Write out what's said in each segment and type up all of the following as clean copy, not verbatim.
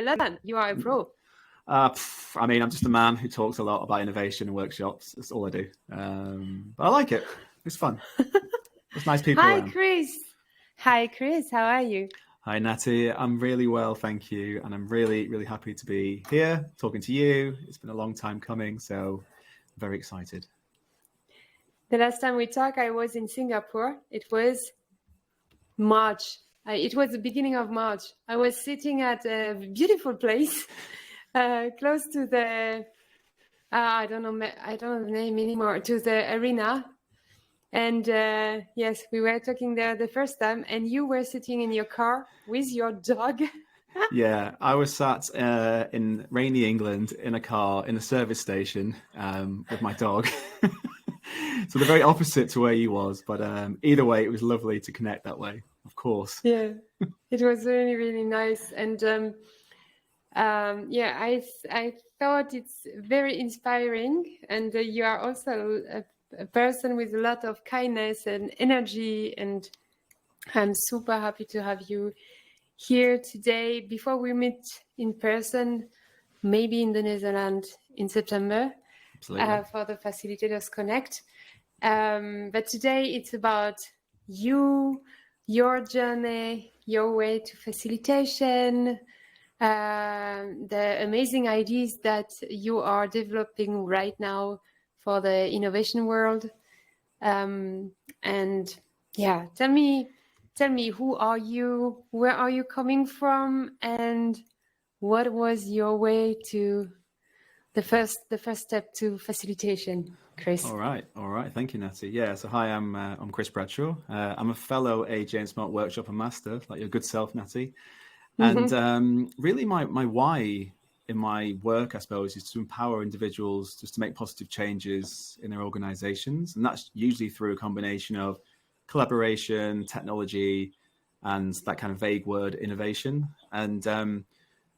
Ladan. You are a pro. I mean, I'm just a man who talks a lot about innovation and workshops. That's all I do. But I like it. It's fun. There's nice people around. Hi, Chris. How are you? Hi, Natty. I'm really well, thank you. And I'm really, really happy to be here talking to you. It's been a long time coming, so I'm very excited. The last time we talked, I was in Singapore. It was March. It was the beginning of March. I was sitting at a beautiful place close to the, I don't know the name anymore, to the arena. And yes, we were talking there the first time, and you were sitting in your car with your dog. Yeah, I was sat in rainy England in a car in a service station with my dog. So the very opposite to where you was. But either way, it was lovely to connect that way, of course. Yeah, it was really, really nice. And yeah, I thought it's very inspiring. And you are also a person with a lot of kindness and energy. And I'm super happy to have you here today. Before we meet in person, maybe in the Netherlands in September for the Facilitators Connect. But today it's about you, your journey, your way to facilitation, the amazing ideas that you are developing right now for the innovation world. And yeah, tell me, who are you? Where are you coming from? And what was your way to the first step to facilitation, Chris? All right. Thank you, Natty. Yeah. So hi, I'm Chris Bradshaw. I'm a fellow AJ and Smart Workshop and Master, like your good self, Natty. And really, my why in my work, I suppose, is to empower individuals just to make positive changes in their organizations. And that's usually through a combination of collaboration, technology, and that kind of vague word, innovation. And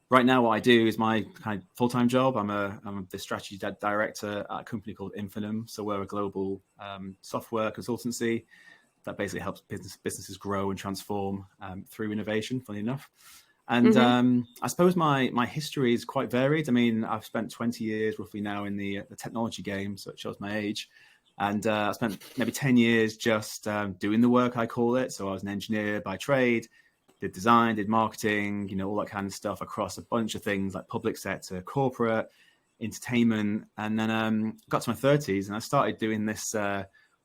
right now, what I do is my kind of full-time job. I'm the strategy director at a company called Infinum. So we're a global software consultancy that basically helps businesses grow and transform through innovation, funny enough. And I suppose my history is quite varied. I mean, I've spent 20 years roughly now in the technology game, so it shows my age. And I spent maybe 10 years just doing the work, I call it. So I was an engineer by trade, did design, did marketing, all that kind of stuff across a bunch of things like public sector, corporate, entertainment. And then got to my 30s and I started doing this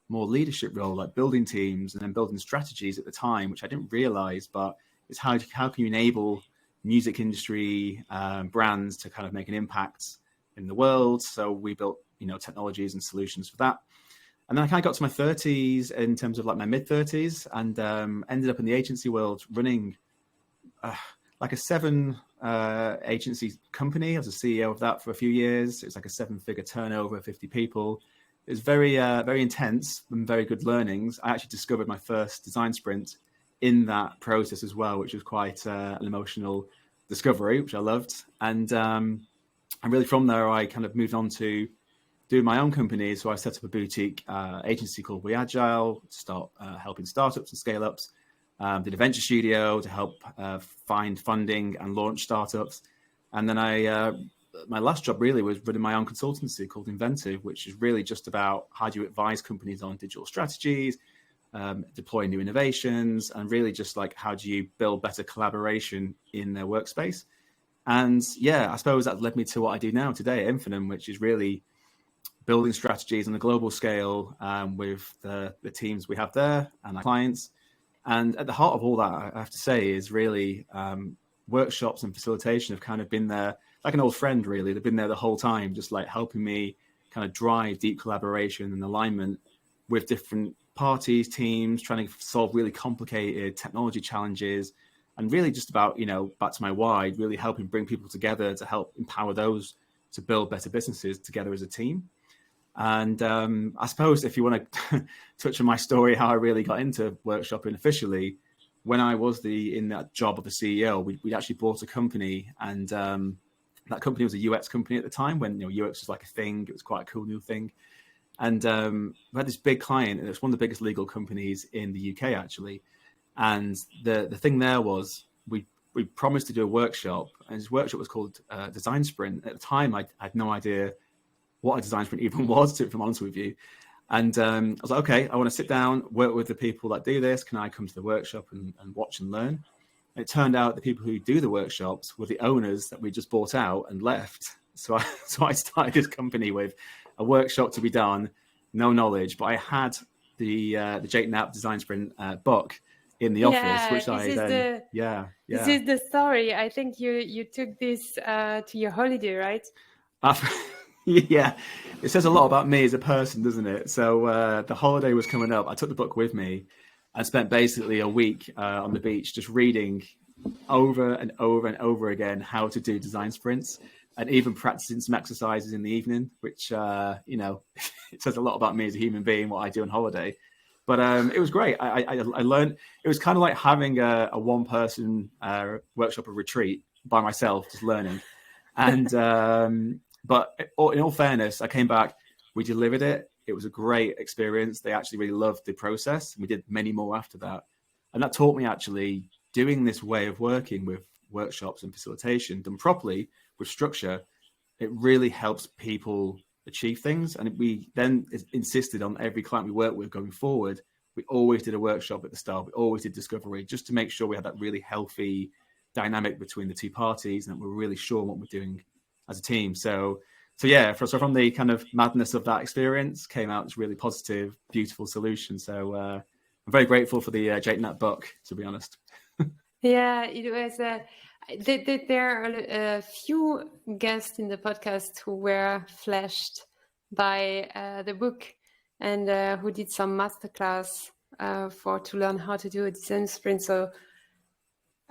more leadership role, like building teams and then building strategies at the time, which I didn't realize, but it's how can you enable music industry brands to kind of make an impact in the world. So we built, technologies and solutions for that. And then I kind of got to my 30s in terms of like my mid 30s and ended up in the agency world running like a 7 agency company. I was a CEO of that for a few years. It was like a 7-figure turnover, 50 people. It was very, very intense and very good learnings. I actually discovered my first design sprint in that process as well, which was quite an emotional discovery, which I loved. And really from there, I kind of moved on to doing my own company. So I set up a boutique agency called We Agile to start helping startups and scale ups. Did a venture studio to help find funding and launch startups. And then my last job really was running my own consultancy called Inventive, which is really just about how do you advise companies on digital strategies, deploy new innovations, and really just like how do you build better collaboration in their workspace. And yeah, I suppose that led me to what I do now today at Infinum, which is really building strategies on a global scale with the teams we have there and our clients. And at the heart of all that, I have to say, is really workshops and facilitation have kind of been there like an old friend, really. They've been there the whole time, just like helping me kind of drive deep collaboration and alignment with different parties, teams, trying to solve really complicated technology challenges, and really just about, back to my why, really helping bring people together to help empower those to build better businesses together as a team. And I suppose if you want to touch on my story, how I really got into workshopping officially, when I was in that job of a CEO, we'd actually bought a company, and that company was a UX company at the time when UX was like a thing. It was quite a cool new thing. And we had this big client, and it's one of the biggest legal companies in the UK, actually. And the thing there was we promised to do a workshop, and his workshop was called Design Sprint. At the time, I had no idea what a design sprint even was, if I'm honest with you. And I was like, okay, I want to sit down, work with the people that do this. Can I come to the workshop and watch and learn? And it turned out the people who do the workshops were the owners that we just bought out and left. So I started this company with a workshop to be done, no knowledge, but I had the Jake Knapp Design Sprint book in the office, which This is the story. I think you took this to your holiday, right? Yeah, it says a lot about me as a person, doesn't it? So the holiday was coming up. I took the book with me and spent basically a week on the beach just reading over and over and over again how to do design sprints, and even practicing some exercises in the evening, which, it says a lot about me as a human being, what I do on holiday. But it was great. I learned. It was kind of like having a one-person workshop or retreat by myself, just learning. And but in all fairness, I came back, we delivered it. It was a great experience. They actually really loved the process. We did many more after that. And that taught me actually doing this way of working with workshops and facilitation done properly with structure. It really helps people achieve things. And we then insisted on every client we worked with going forward. We always did a workshop at the start. We always did discovery, just to make sure we had that really healthy dynamic between the two parties and that we're really sure what we're doing as a team. So from the kind of madness of that experience came out this really positive, beautiful solution. So I'm very grateful for the Jake Knapp book, to be honest. Yeah, it was. There are a few guests in the podcast who were flashed by the book and who did some masterclass to learn how to do a design sprint. So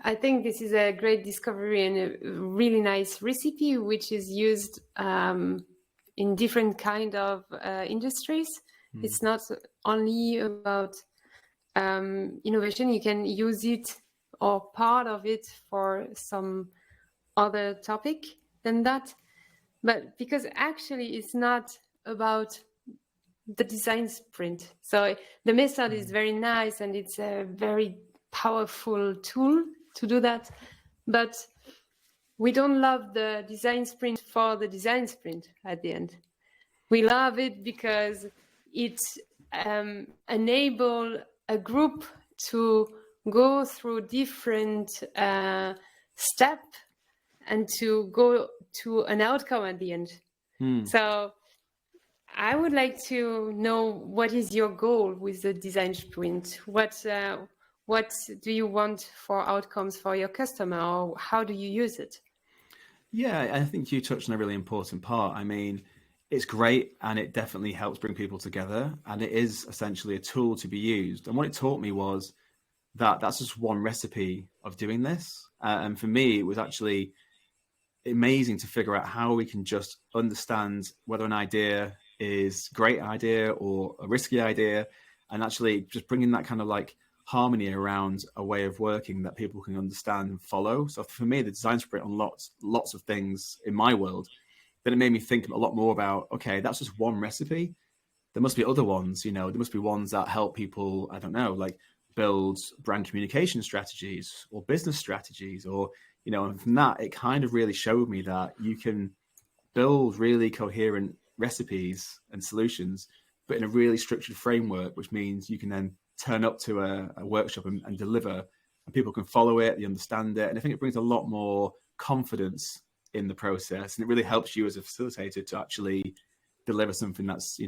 I think this is a great discovery and a really nice recipe, which is used in different kind of industries. It's not only about innovation. You can use it or part of it for some other topic than that. But because actually it's not about the design sprint. So the method is very nice and it's a very powerful tool to do that. But we don't love the design sprint for the design sprint at the end. We love it because it enables a group to go through different steps and to go to an outcome at the end. So I would like to know, what is your goal with the design sprint? What do you want for outcomes for your customer, or how do you use it? Yeah, I think you touched on a really important part. I mean, it's great and it definitely helps bring people together, and it is essentially a tool to be used. And what it taught me was that that's just one recipe of doing this. And for me, it was actually amazing to figure out how we can just understand whether an idea is a great idea or a risky idea, and actually just bringing that kind of like harmony around a way of working that people can understand and follow. So for me, the design sprint unlocked lots of things in my world. Then it made me think a lot more about, okay, that's just one recipe. There must be other ones, there must be ones that help people, I don't know, like build brand communication strategies or business strategies, or, and from that, it kind of really showed me that you can build really coherent recipes and solutions, but in a really structured framework, which means you can then turn up to a workshop and deliver, and people can follow it, they understand it. And I think it brings a lot more confidence in the process, and it really helps you as a facilitator to actually deliver something that's,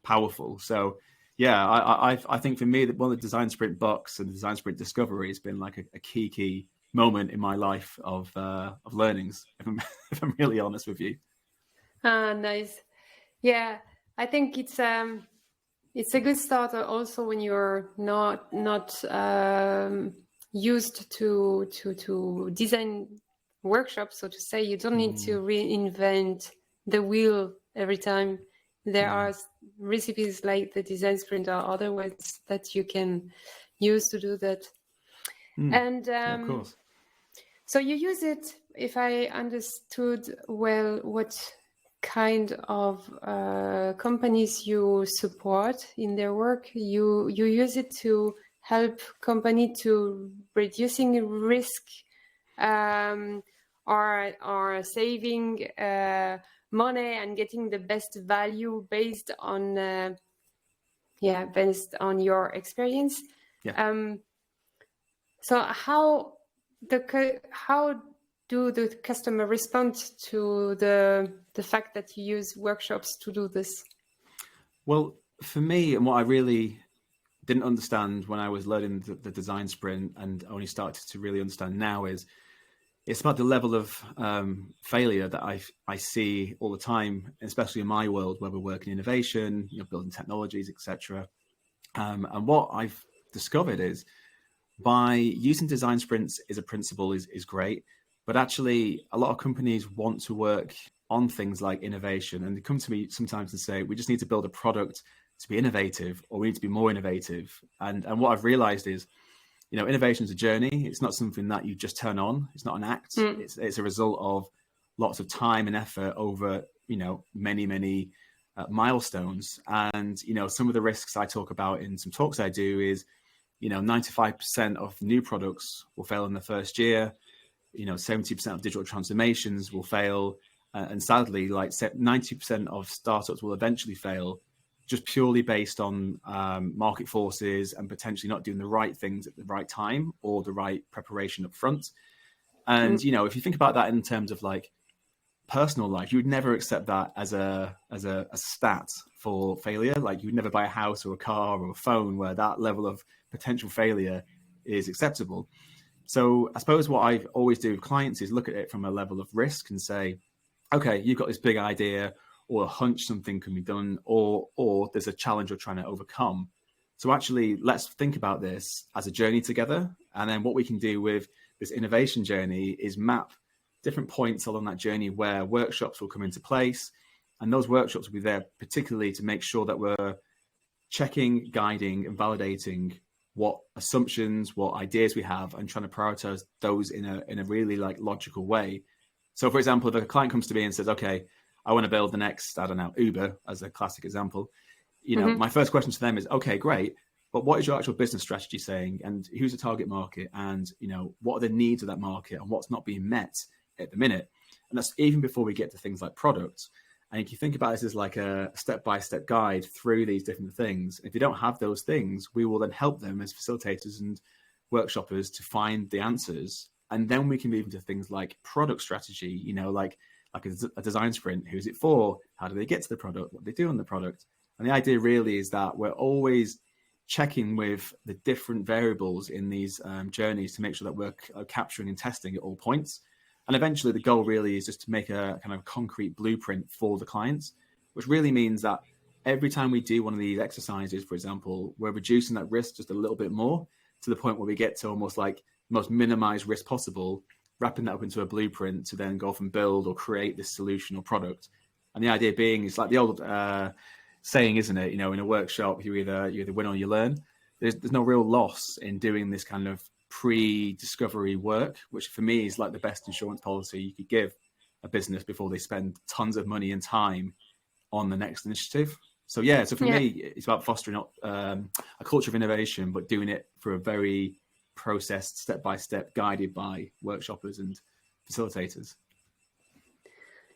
powerful. So yeah, I think for me that one of the design sprint books and the design sprint discovery has been like a key moment in my life of learnings, if I'm really honest with you. Nice. Yeah, I think it's a good start also when you're not used to design workshops, so to say. You don't need to reinvent the wheel every time. There are recipes like the design sprint or other ones that you can use to do that. And of course. So you use it, if I understood well, what kind of companies you support in their work. You use it to help company to reducing risk are saving money and getting the best value based on your experience. Yeah. So how do the customer respond to the fact that you use workshops to do this? Well, for me, and what I really didn't understand when I was learning the design sprint and only started to really understand now is it's about the level of failure that I see all the time, especially in my world where we're working innovation, building technologies, etc. And what I've discovered is by using design sprints as a principle is great, but actually a lot of companies want to work on things like innovation, and they come to me sometimes and say, we just need to build a product to be innovative, or we need to be more innovative. And what I've realized is, innovation is a journey. It's not something that you just turn on. It's not an act. It's a result of lots of time and effort over, many milestones. And, some of the risks I talk about in some talks I do is, 95% of new products will fail in the first year. 70% of digital transformations will fail. And sadly, like 90% of startups will eventually fail, just purely based on market forces and potentially not doing the right things at the right time or the right preparation up front. And, if you think about that in terms of like personal life, you would never accept that as a stat for failure. Like you would never buy a house or a car or a phone where that level of potential failure is acceptable. So I suppose what I always do with clients is look at it from a level of risk and say, okay, you've got this big idea or a hunch something can be done, or there's a challenge you're trying to overcome. So actually, let's think about this as a journey together. And then what we can do with this innovation journey is map different points along that journey where workshops will come into place. And those workshops will be there particularly to make sure that we're checking, guiding, and validating what assumptions, what ideas we have, and trying to prioritize those in a really like logical way. So for example, if a client comes to me and says, okay, I want to build the next, I don't know, Uber as a classic example, my first question to them is, okay, great, but what is your actual business strategy saying? And who's the target market? And, what are the needs of that market and what's not being met at the minute? And that's even before we get to things like products. And if you think about this as like a step-by-step guide through these different things, if you don't have those things, we will then help them as facilitators and workshoppers to find the answers. And then we can move into things like product strategy, like a design sprint. Who's it for? How do they get to the product? What do they do on the product? And the idea really is that we're always checking with the different variables in these journeys to make sure that we're capturing and testing at all points. And eventually the goal really is just to make a kind of concrete blueprint for the clients, which really means that every time we do one of these exercises, for example, we're reducing that risk just a little bit more to the point where we get to almost like most minimized risk possible, wrapping that up into a blueprint to then go off and build or create this solution or product. And the idea being is like the old saying, isn't it? In a workshop, you either win or you learn. There's no real loss in doing this kind of pre-discovery work, which for me is like the best insurance policy you could give a business before they spend tons of money and time on the next initiative. So for me, it's about fostering a culture of innovation, but doing it for a very processed, step-by-step, guided by workshoppers and facilitators.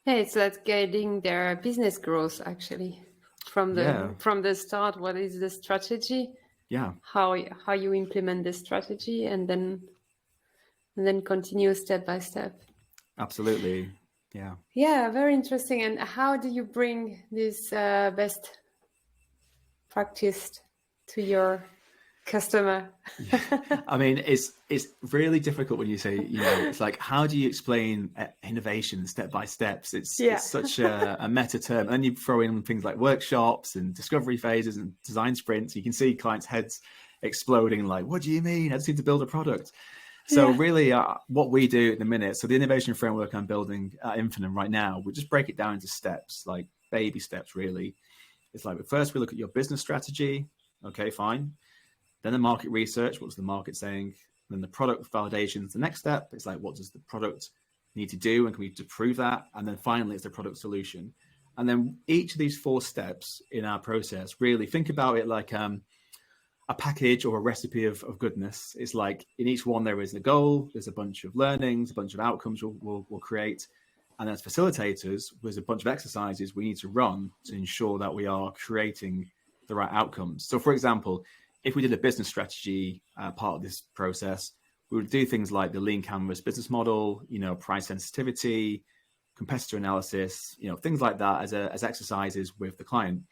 Yeah, it's like guiding their business growth actually from the start. What is the strategy? Yeah. How you implement the strategy, and then continue step by step. Absolutely. Yeah. Yeah, very interesting. And how do you bring this best practice to your customer? I mean, it's really difficult when you say, it's like, how do you explain innovation step by steps? It's such a meta term. And you throw in things like workshops and discovery phases and design sprints. You can see clients' heads exploding like, what do you mean? I just need to build a product. So really what we do at the minute, so the innovation framework I'm building at Infinum right now, we just break it down into steps, like baby steps, really. It's like, first we look at your business strategy. Okay, fine. Then the market research, what's the market saying? Then the product validation is the next step. It's like, what does the product need to do? And can we prove that? And then finally, it's the product solution. And then each of these 4 steps in our process, really think about it like a package or a recipe of goodness. It's like in each one there is a goal, there's a bunch of learnings, a bunch of outcomes we'll create. And as facilitators, there's a bunch of exercises we need to run to ensure that we are creating the right outcomes. So for example, if we did a business strategy part of this process, we would do things like the lean canvas business model, price sensitivity, competitor analysis, things like that as exercises with the client.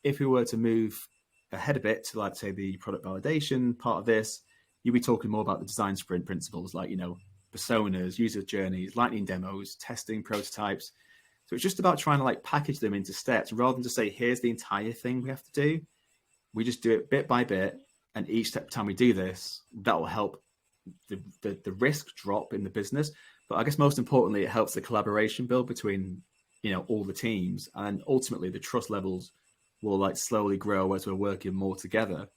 If we were to move ahead a bit to, like, say, the product validation part of this, you'd be talking more about the design sprint principles, like, personas, user journeys, lightning demos, testing, prototypes. So it's just about trying to like package them into steps rather than just say, here's the entire thing we have to do. We just do it bit by bit. And each time we do this, that will help the risk drop in the business. But I guess most importantly, it helps the collaboration build between, all the teams. And ultimately the trust levels will like slowly grow as we're working more together.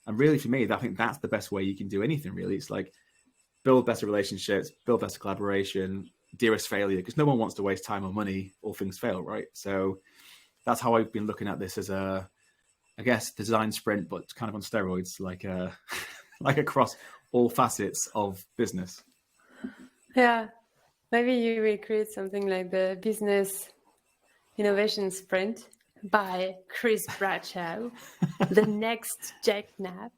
And really for me, I think that's the best way you can do anything really. It's like build better relationships, build better collaboration, de-risk failure, because no one wants to waste time or money or things fail, right? So that's how I've been looking at this as I guess, design sprint, but kind of on steroids, like like across all facets of business. Yeah, maybe you will create something like the business innovation sprint by Chris Bradshaw, the next Jack Knapp.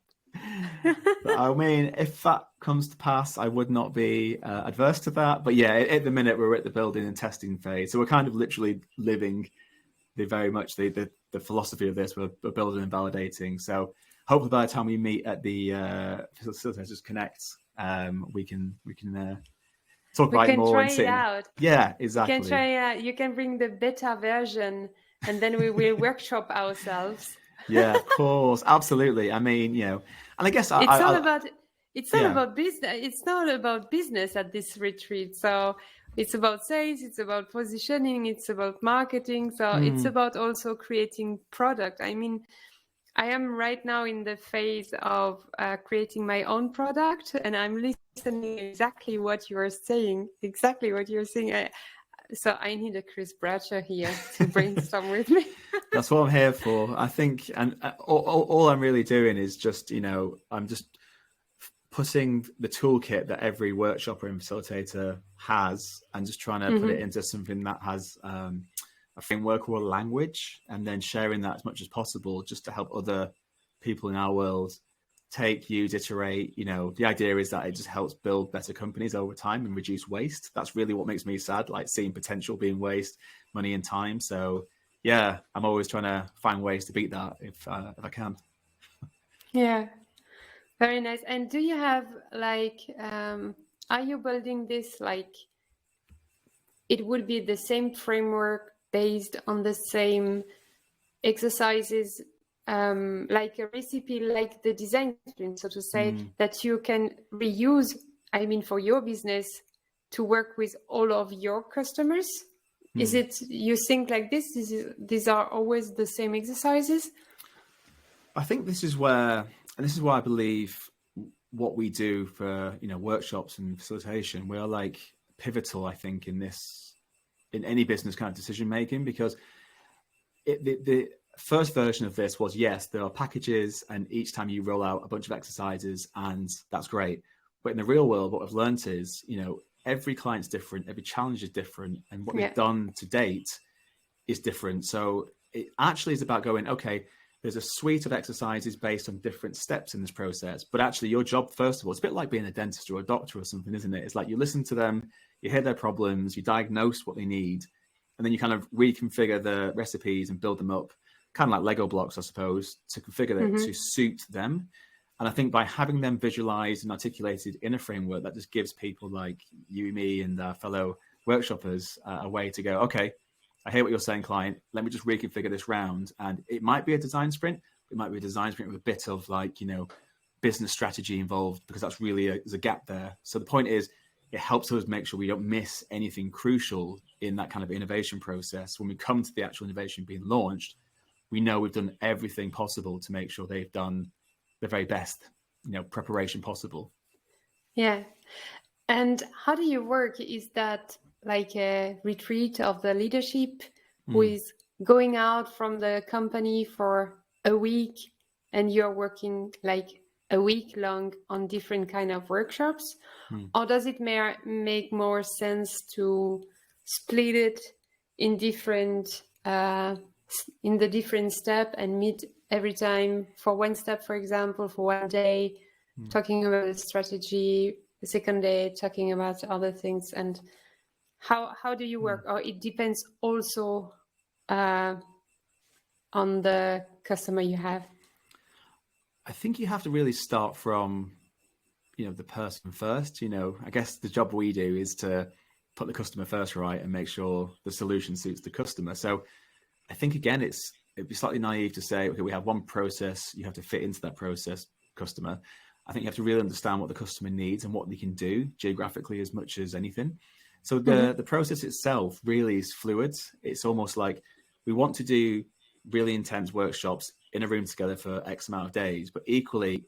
I mean, if that comes to pass, I would not be adverse to that. But yeah, at the minute we're at the building and testing phase, so we're kind of literally living the philosophy of this. We're building and validating. So hopefully by the time we meet at the Facilitators Connect, we can talk about it more and see. Out. Yeah, exactly. You can try it out. You can bring the beta version, and then we will workshop ourselves. Yeah, of course, absolutely. I mean, and I guess it's not about business. It's not about business at this retreat. So it's about sales. It's about positioning. It's about marketing. So it's about also creating product. I mean, I am right now in the phase of creating my own product, and I'm listening exactly what you're saying. So I need a Chris Bradshaw here to brainstorm with me. That's what I'm here for. I think, and all I'm really doing is just, I'm just putting the toolkit that every workshopper and facilitator has and just trying to put it into something that has a framework or a language, and then sharing that as much as possible just to help other people in our world use, iterate. The idea is that it just helps build better companies over time and reduce waste. That's really what makes me sad, like seeing potential being waste, money and time. So yeah, I'm always trying to find ways to beat that if I can. Yeah, very nice. And do you have like, are you building this like it would be the same framework based on the same exercises, like a recipe, like the design sprint, so to say, that you can reuse, I mean, for your business to work with all of your customers? Is it, you think like this? These are always the same exercises? I think this is why I believe what we do for, workshops and facilitation, we are like pivotal, I think, in any business kind of decision making, because the first version of this was, yes, there are packages and each time you roll out a bunch of exercises and that's great. But in the real world, what I've learned is, every client's different, every challenge is different. And what we've done to date is different. So it actually is about going, okay, there's a suite of exercises based on different steps in this process. But actually your job, first of all, it's a bit like being a dentist or a doctor or something, isn't it? It's like you listen to them, you hear their problems, you diagnose what they need, and then you kind of reconfigure the recipes and build them up, kind of like Lego blocks, I suppose, to configure them to suit them. And I think by having them visualized and articulated in a framework, that just gives people like you, me, and our fellow workshoppers a way to go, okay, I hear what you're saying, client. Let me just reconfigure this round. And it might be a design sprint. It might be a design sprint with a bit of like, business strategy involved, because that's really there's a gap there. So the point is, it helps us make sure we don't miss anything crucial in that kind of innovation process. When we come to the actual innovation being launched, we know we've done everything possible to make sure they've done the very best, preparation possible. Yeah. And how do you work? Is that like a retreat of the leadership who is going out from the company for a week and you're working like a week long on different kind of workshops? Or does it make more sense to split it in different in the different step and meet every time for one step, for example, for one day, talking about the strategy, the second day talking about other things? And how do you work? Or it depends also on the customer you have? I think you have to really start from, the person first. I guess the job we do is to put the customer first, right, and make sure the solution suits the customer. So I think, again, it'd be slightly naive to say, okay, we have one process, you have to fit into that process, customer. I think you have to really understand what the customer needs and what they can do geographically as much as anything. So the process itself really is fluid. It's almost like we want to do really intense workshops in a room together for X amount of days, but equally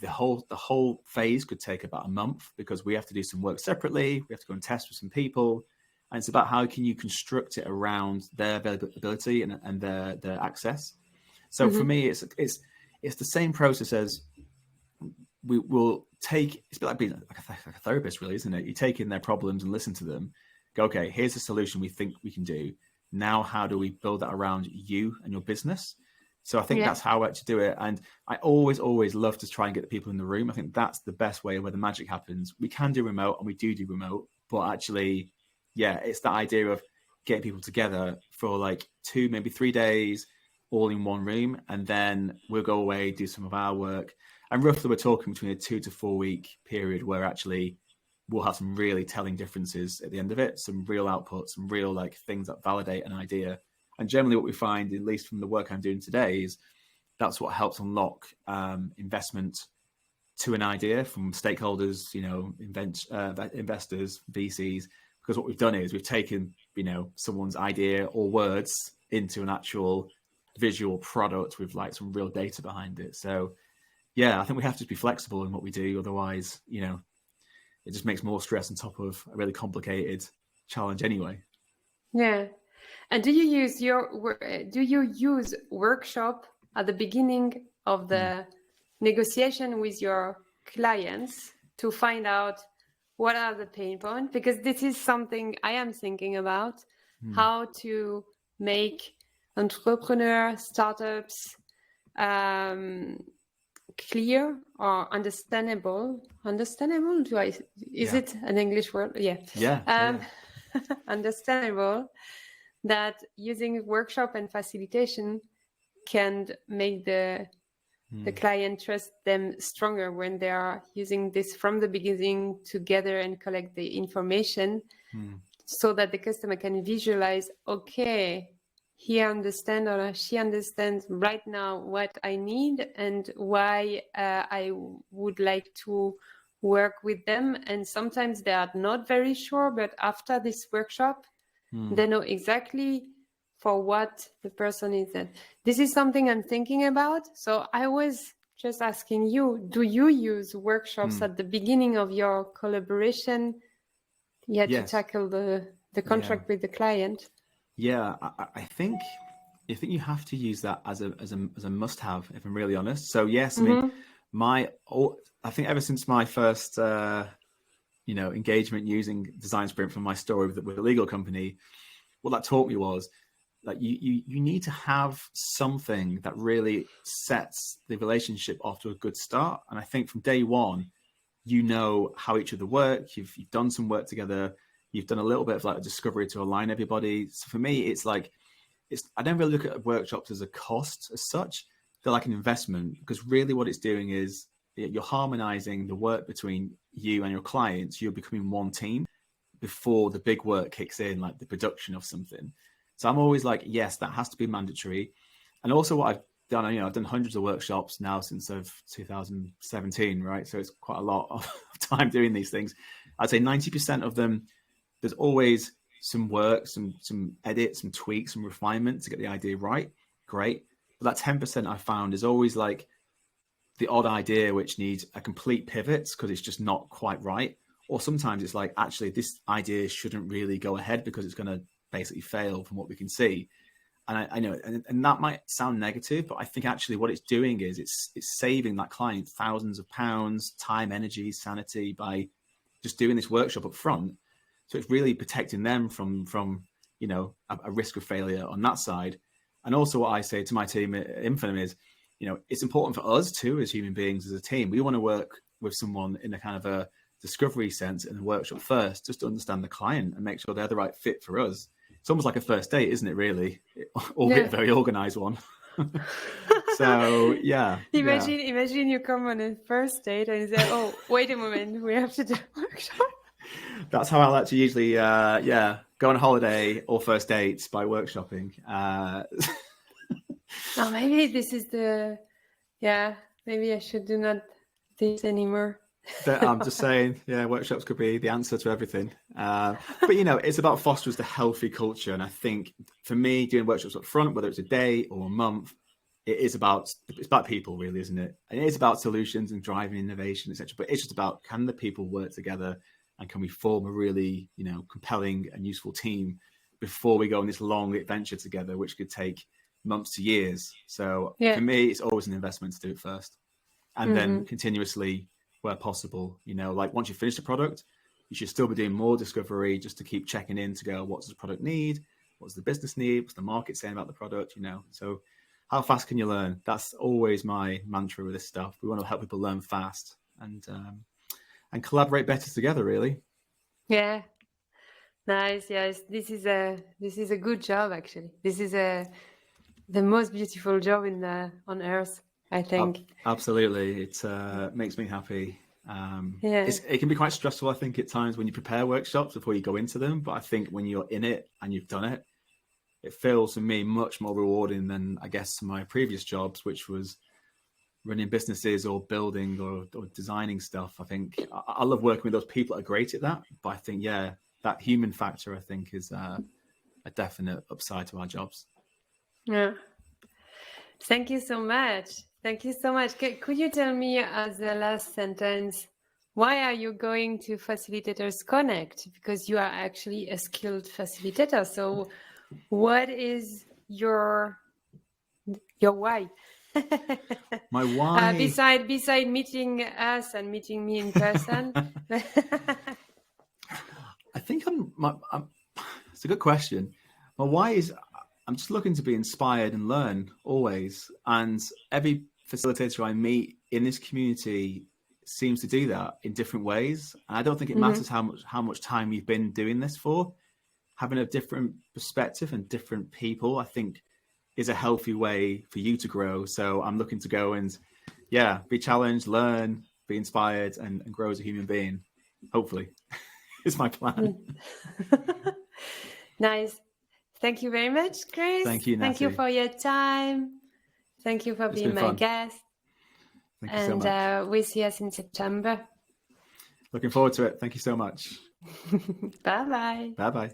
the whole phase could take about a month because we have to do some work separately. We have to go and test with some people. And it's about how can you construct it around their availability and their access. So for me, it's the same process as we will take. It's a bit like being like a therapist, really, isn't it? You take in their problems and listen to them. Go, okay, here's a solution we think we can do. Now, how do we build that around you and your business? So I think that's how I actually do it. And I always love to try and get the people in the room. I think that's the best way where the magic happens. We can do remote, and we do remote, but actually, it's that idea of getting people together for like 2, maybe 3 days, all in one room, and then we'll go away, do some of our work. And roughly we're talking between a 2 to 4 week period where actually we'll have some really telling differences at the end of it, some real outputs, some real like things that validate an idea. And generally what we find, at least from the work I'm doing today, is that's what helps unlock investment to an idea from stakeholders, investors, VCs, because what we've done is we've taken, someone's idea or words into an actual visual product with like some real data behind it. So I think we have to be flexible in what we do. Otherwise, it just makes more stress on top of a really complicated challenge anyway. Yeah. And do you use workshop at the beginning of the negotiation with your clients to find out what are the pain points? Because this is something I am thinking about, how to make entrepreneur startups clear or understandable. Understandable? Is it an English word? Yeah. Understandable, that using workshop and facilitation can make the client trust them stronger when they are using this from the beginning together and collect the information, so that the customer can visualize, okay, he understands or she understands right now what I need and why I would like to work with them. And sometimes they are not very sure, but after this workshop, they know exactly for what the person is at. This is something I'm thinking about. So I was just asking you, do you use workshops at the beginning of your collaboration to tackle the contract with the client? Yeah, I think you have to use that as a must-have, if I'm really honest. So yes, I mean, I think ever since my first engagement using Design Sprint from my story with a legal company, what that taught me was that you need to have something that really sets the relationship off to a good start. And I think from day one, how each other work. You've done some work together. You've done a little bit of like a discovery to align everybody. So for me, I don't really look at workshops as a cost as such. They're like an investment, because really what it's doing is you're harmonizing the work between you and your clients. You're becoming one team before the big work kicks in, like the production of something. So I'm always like, yes, that has to be mandatory. And also what I've done, I've done hundreds of workshops now since 2017, right? So it's quite a lot of time doing these things. I'd say 90% of them, there's always some work, some edits, some tweaks, some refinement to get the idea right. Great. But that 10% I found is always like the odd idea which needs a complete pivot because it's just not quite right. Or sometimes it's like, actually, this idea shouldn't really go ahead because it's going to basically fail from what we can see. and I know, and that might sound negative, but I think actually what it's doing is it's saving that client thousands of pounds, time, energy, sanity by just doing this workshop up front. So it's really protecting them from you know, a risk of failure on that side. And also what I say to my team at Infinum is, you know, it's important for us too, as human beings, as a team. We want to work with someone in a kind of a discovery sense in the workshop first, just to understand the client and make sure they're the right fit for us. It's almost like a first date, isn't it, really? Albeit a very organized one. So, yeah. Imagine you come on a first date and you say, oh, wait a moment, we have to do a workshop. That's how I like to usually, go on holiday or first dates, by workshopping. Oh, maybe this is maybe I should do not this anymore. I'm just saying, workshops could be the answer to everything. But, you know, it's about fostering a healthy culture. And I think for me, doing workshops up front, whether it's a day or a month, it's about people, really, isn't it? And it is about solutions and driving innovation, etc. But it's just about, can the people work together, and can we form a really, you know, compelling and useful team before we go on this long adventure together, which could take months to years. So for me, it's always an investment to do it first, and then continuously, where possible, you know, like once you finish the product, you should still be doing more discovery just to keep checking in to go, what does the product need? What does the business need? What's the market saying about the product? You know, so how fast can you learn? That's always my mantra with this stuff. We want to help people learn fast and collaborate better together, really. Yeah. Nice. Yes. This is a good job, actually. This is the most beautiful job on earth, I think. Absolutely. It makes me happy. It can be quite stressful, I think, at times when you prepare workshops before you go into them. But I think when you're in it and you've done it, it feels for me much more rewarding than, I guess, my previous jobs, which was running businesses or building or designing stuff. I think I love working with those people that are great at that. But I think, that human factor, I think, is a definite upside to our jobs. Yeah. Thank you so much. Thank you so much. Could you tell me as the last sentence, why are you going to Facilitators Connect? Because you are actually a skilled facilitator. So what is your why? My why? Beside meeting us and meeting me in person. I think it's a good question. My why is I'm just looking to be inspired and learn always. And every facilitator I meet in this community seems to do that in different ways. And I don't think it matters how much time you've been doing this for. Having a different perspective and different people, I think, is a healthy way for you to grow. So I'm looking to go and, be challenged, learn, be inspired, and grow as a human being. Hopefully, is my plan. Nice. Thank you very much, Chris. Thank you, Natty. Thank you for your time. Thank you for being my guest. Thank you so much. We'll see us in September. Looking forward to it. Thank you so much. Bye-bye. Bye-bye.